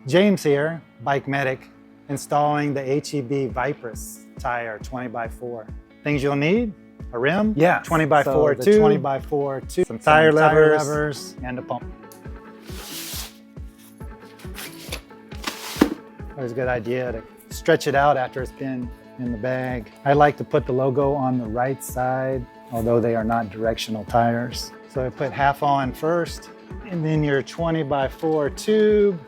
James here, bike medic, installing the HEB Viperess tire 20x4. Things you'll need: a rim, 20x4 tube, 20x4 tube, some tire levers, and a pump. Always a good idea to stretch it out after it's been in the bag. I like to put the logo on the right side, although they are not directional tires. So I put half on first, and then your 20x4 tube.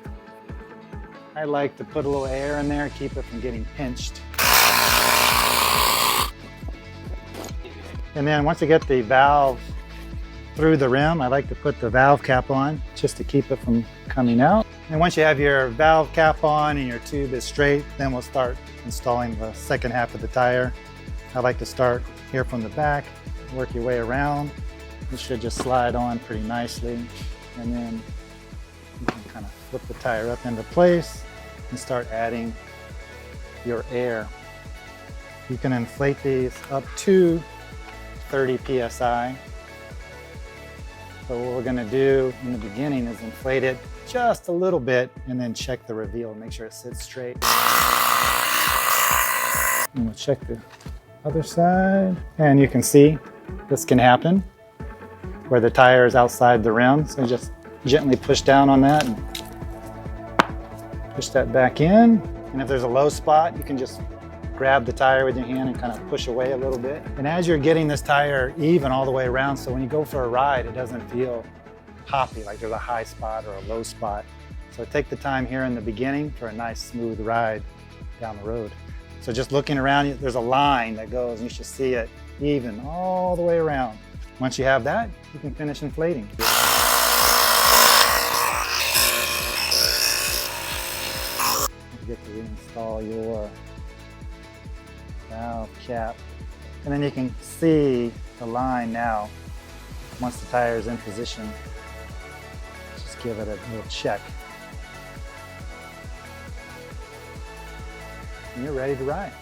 I like to put a little air in there, keep it from getting pinched. And then once I get the valve through the rim, I like to put the valve cap on just to keep it from coming out. And once you have your valve cap on and your tube is straight, then we'll start installing the second half of the tire. I like to start here from the back, work your way around. It should just slide on pretty nicely. And then you can kind of flip the tire up into place and start adding your air. You can inflate these up to 30 psi. So what we're gonna do in the beginning is inflate it just a little bit and then check the reveal, make sure it sits straight. And we'll check the other side. And you can see this can happen where the tire is outside the rim. So just gently push down on that and push that back in. And if there's a low spot, you can just grab the tire with your hand and kind of push away a little bit. And as you're getting this tire even all the way around, so when you go for a ride, it doesn't feel hoppy, like there's a high spot or a low spot. So take the time here in the beginning for a nice smooth ride down the road. So just looking around, there's a line that goes, and you should see it even all the way around. Once you have that, you can finish inflating. You get to reinstall your valve cap. And then you can see the line now. Once the tire is in position, just give it a little check. And you're ready to ride.